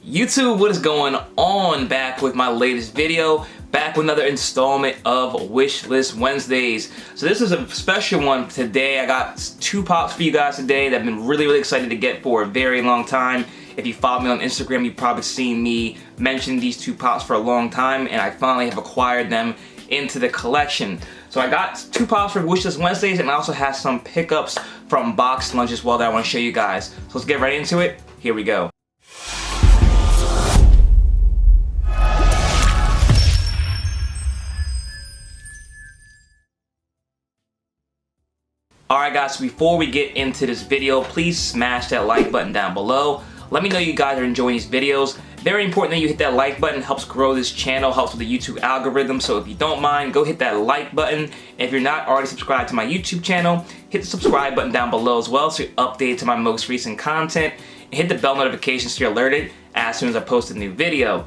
YouTube, what is going on? Back with my latest video, back with another installment of Wishlist Wednesdays. So this is a special one today. I got two pops for you guys today that I've been really excited to get for a very long time. If you follow me on Instagram, you've probably seen me mention these two pops for a long time, and I finally have acquired them into the collection. So I got two pops for Wishlist Wednesdays, and I also have some pickups from Box Lunch as well that I want to show you guys. So let's get right into it. Here we go. Alright guys, so before we get into this video, please smash that like button down below. Let me know you guys are enjoying these videos. Very important that you hit that like button. It helps grow this channel, helps with the YouTube algorithm. So if you don't mind, go hit that like button. And if you're not already subscribed to my YouTube channel, hit the subscribe button down below as well so you're updated to my most recent content. And hit the bell notifications so you're alerted as soon as I post a new video.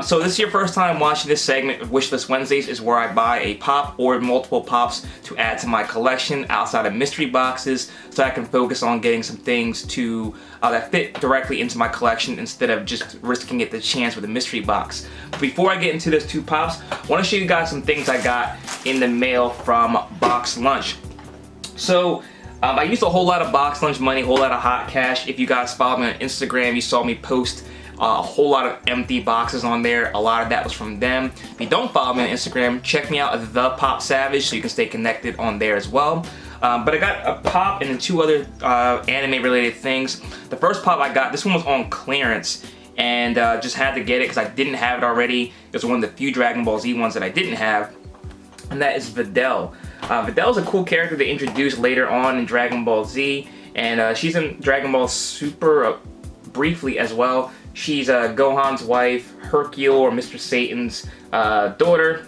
So this is your first time watching this segment of Wishlist Wednesdays, is where I buy a pop or multiple pops to add to my collection outside of mystery boxes, so I can focus on getting some things to that fit directly into my collection instead of just risking it the chance with a mystery box. But before I get into those two pops, I want to show you guys some things I got in the mail from Box Lunch. So I used a whole lot of Box Lunch money, a whole lot of hot cash. If you guys follow me on Instagram, you saw me post a whole lot of empty boxes on there. A lot of that was from them. If you don't follow me on Instagram, check me out at ThePopSavage so you can stay connected on there as well. But I got a pop and then two other anime related things. The first pop I got, this one was on clearance, and just had to get it because I didn't have it already. It was one of the few Dragon Ball Z ones that I didn't have, and that is Videl. Videl is a cool character they introduced later on in Dragon Ball Z, and she's in Dragon Ball Super briefly as well. She's Gohan's wife, Hercule, or Mr. Satan's daughter.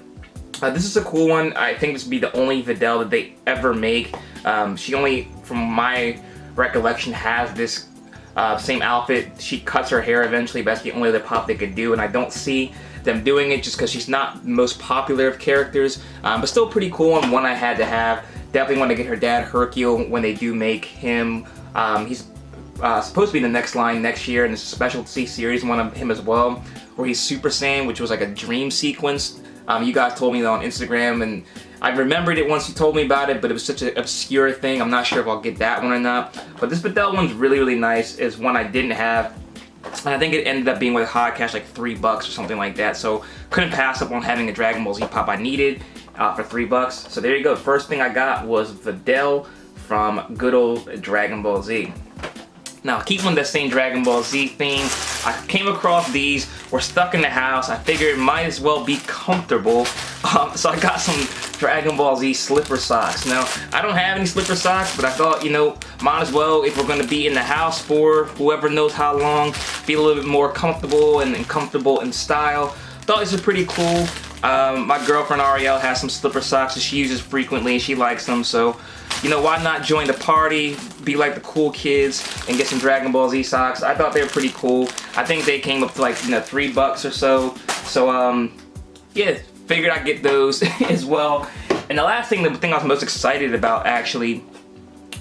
This is a cool one. I think this would be the only Videl that they ever make. She only, from my recollection, has this same outfit. She cuts her hair eventually, but that's the only other pop they could do, and I don't see them doing it just because she's not the most popular of characters, but still pretty cool and one I had to have. Definitely want to get her dad, Hercule, when they do make him. He's supposed to be in the next line next year, and it's a specialty series one of him as well, where he's Super Saiyan, which was like a dream sequence. You guys told me that on Instagram, and I remembered it once you told me about it, but it was such an obscure thing. I'm not sure if I'll get that one or not. But this Videl one's really nice. It's one I didn't have, and I think it ended up being with hot cash like $3 or something like that. So couldn't pass up on having a Dragon Ball Z pop I needed for $3. So there you go. First thing I got was Videl from good old Dragon Ball Z. Now, keeping with that same Dragon Ball Z theme, I came across these. We're stuck in the house. I figured it might as well be comfortable. So I got some Dragon Ball Z slipper socks. Now, I don't have any slipper socks, but I thought, you know, might as well, if we're going to be in the house for whoever knows how long, be a little bit more comfortable and comfortable in style. Thought these were pretty cool. My girlfriend Ariel has some slipper socks that she uses frequently, and she likes them, so you know, why not join the party, be like the cool kids, and get some Dragon Ball Z socks. I thought they were pretty cool. I think they came up to like, you know, $3 or so. So, yeah, figured I'd get those as well. And the last thing, the thing I was most excited about actually,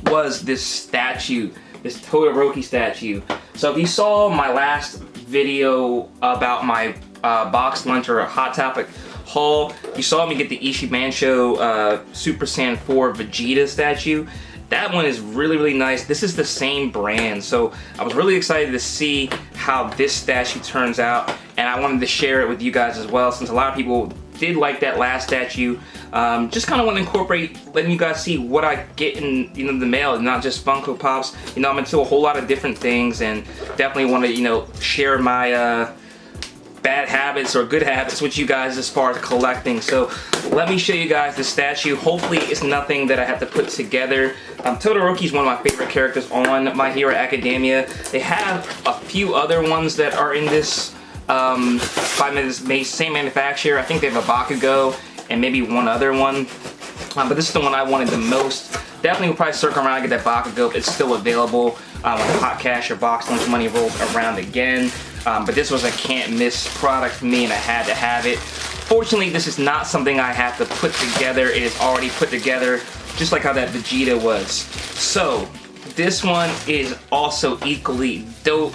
was this statue, this Todoroki statue. So if you saw my last video about my Box Lunch or a Hot Topic haul, you saw me get the Ishibansho Super Saiyan 4 Vegeta statue. That one is really nice. This is the same brand, so I was really excited to see how this statue turns out, and I wanted to share it with you guys as well, since a lot of people did like that last statue. Just kind of want to incorporate, letting you guys see what I get in, you know, the mail, and not just Funko Pops. You know, I'm into a whole lot of different things, and definitely want to, you know, share my bad habits or good habits with you guys as far as collecting. So let me show you guys the statue. Hopefully it's nothing that I have to put together. Todoroki is one of my favorite characters on My Hero Academia. They have a few other ones that are in this by the same manufacturer. I think they have a Bakugo and maybe one other one, but this is the one I wanted the most. Definitely will probably circle around and get that Bakugo. It's still available when hot cash or Box Lunch money rolls around again. But this was a can't miss product for me, and I had to have it. Fortunately, this is not something I have to put together. It is already put together, just like how that Vegeta was. So this one is also equally dope.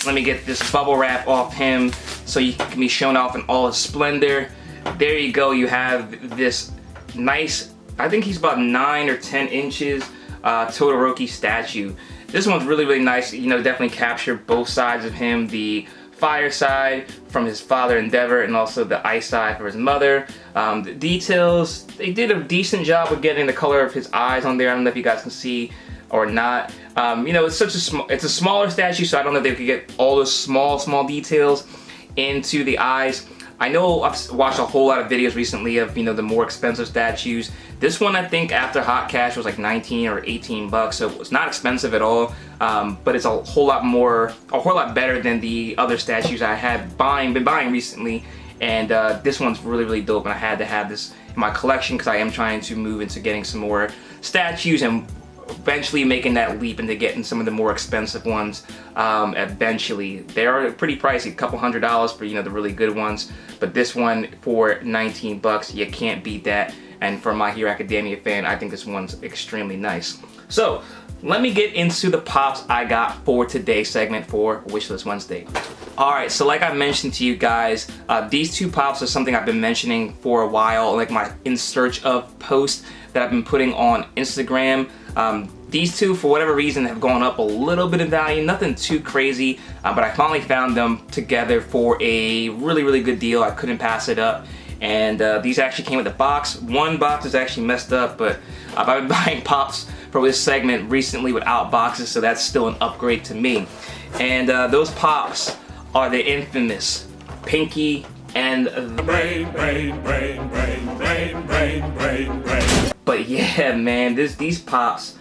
Let me get this bubble wrap off him so you can be shown off in all his splendor. There you go. You have this nice, I think he's about 9 or 10 inches Todoroki statue. This one's really, really nice. You know, definitely captured both sides of him. The fire side from his father Endeavor, and also the ice side for his mother. The details, they did a decent job of getting the color of his eyes on there. I don't know if you guys can see or not. You know, it's a smaller statue, so I don't know if they could get all the small details into the eyes. I know I've watched a whole lot of videos recently of, you know, the more expensive statues. This one, I think after hot cash was like 19 or 18 bucks, so it's not expensive at all. But it's a whole lot better than the other statues I had been buying recently. And this one's really, really dope, and I had to have this in my collection because I am trying to move into getting some more statues and eventually making that leap into getting some of the more expensive ones eventually. They are pretty pricey, a couple $100s for, you know, the really good ones, but this one for 19 bucks, you can't beat that. And for My Hero Academia fan, I think this one's extremely nice. So let me get into the pops I got for today's segment for Wishlist Wednesday. Alright, so like I mentioned to you guys, these two pops are something I've been mentioning for a while, like my in search of post that I've been putting on Instagram. These two, for whatever reason, have gone up a little bit in value, nothing too crazy, but I finally found them together for a really, really good deal. I couldn't pass it up. And these actually came with a box. One box is actually messed up, but I've been buying pops for this segment recently without boxes, so that's still an upgrade to me. And those pops are the infamous Pinky and the Brain. But yeah, man, these pops,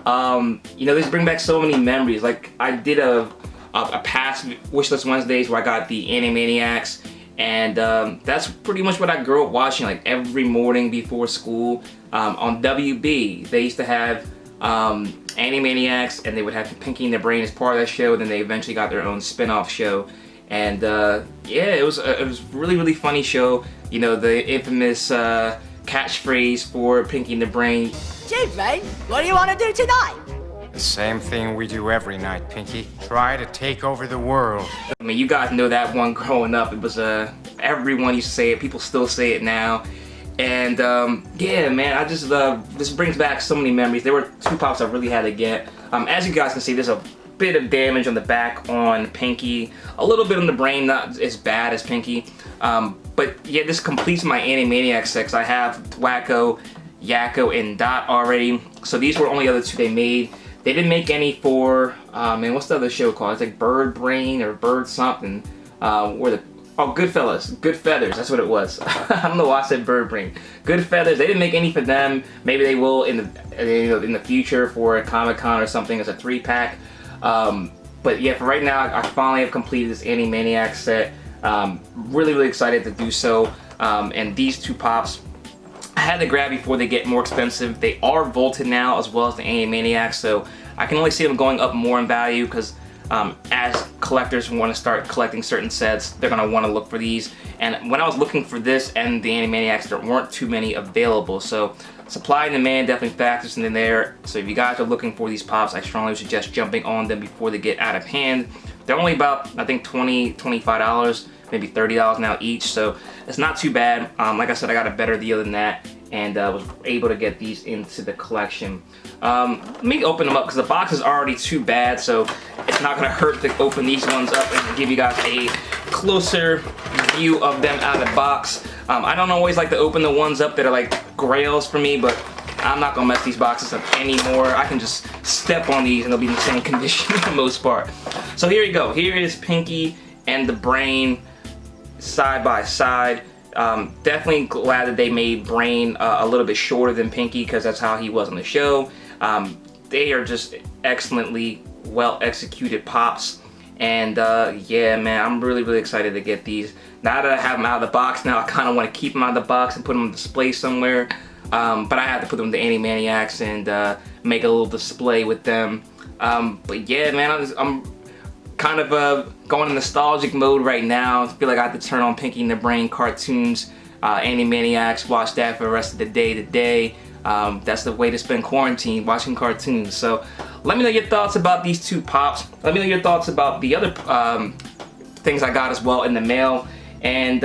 you know, these bring back so many memories. Like, I did a past Wishlist Wednesdays where I got the Animaniacs, and that's pretty much what I grew up watching, like every morning before school. On WB, they used to have Animaniacs, and they would have Pinky and the Brain as part of that show. Then they eventually got their own spin-off show, and yeah, it was a really, really funny show. You know, the infamous catchphrase for Pinky and the Brain. Gee, Brain, what do you want to do tonight? The same thing we do every night, Pinky. Try to take over the world. I mean, you guys know that one growing up. It was everyone used to say it. People still say it now. And yeah, man, I just this brings back so many memories. There were two pops I really had to get. As you guys can see, there's a bit of damage on the back on Pinky, a little bit on the Brain, not as bad as Pinky. But yeah, this completes my Animaniacs set. I have Wacko, Yakko, and Dot already. So these were only the other two they made. They didn't make any for, man, what's the other show called? It's like Bird Brain or Bird something. Goodfellas, Good Feathers, that's what it was. I don't know why I said Bird Brain. Good Feathers, they didn't make any for them. Maybe they will in the future for a Comic-Con or something as a 3-pack. But yeah, for right now, I finally have completed this Animaniacs set. Really, really excited to do so. And these two pops, I had to grab before they get more expensive. They are vaulted now, as well as the Animaniacs, so I can only see them going up more in value because as collectors want to start collecting certain sets, they're going to want to look for these. And when I was looking for this and the Animaniacs, there weren't too many available, so supply and demand definitely factors in there. So if you guys are looking for these pops, I strongly suggest jumping on them before they get out of hand. They're only about, I think, $20, $25, maybe $30 now each, so it's not too bad. Like I said, I got a better deal than that, and was able to get these into the collection. Let me open them up because the box is already too bad, so it's not gonna hurt to open these ones up and give you guys a closer view of them out of the box. I don't always like to open the ones up that are like grails for me, but I'm not gonna mess these boxes up anymore. I can just step on these and they'll be in the same condition for the most part. So here you go. Here is Pinky and the Brain side by side. Definitely glad that they made Brain a little bit shorter than Pinky because that's how he was on the show. They are just excellently well executed pops, and yeah, man, I'm really, really excited to get these. Now that I have them out of the box, now I kind of want to keep them out of the box and put them on display somewhere. But I have to put them in the Animaniacs and make a little display with them. But yeah, man, I'm kind of going in nostalgic mode right now. I feel like I have to turn on Pinky and the Brain cartoons, Animaniacs, watch that for the rest of the day today. That's the way to spend quarantine, watching cartoons. So Let me know your thoughts about these 2 pops. Let me know your thoughts about the other things I got as well in the mail. And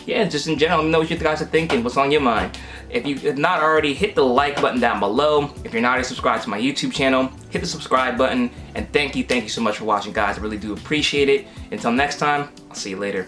yeah, just in general, let me know what you guys are thinking, what's on your mind. If you have not already, hit the like button down below. If you're not already subscribed to my YouTube channel, hit the subscribe button. And thank you so much for watching, guys. I really do appreciate it. Until next time, I'll see you later.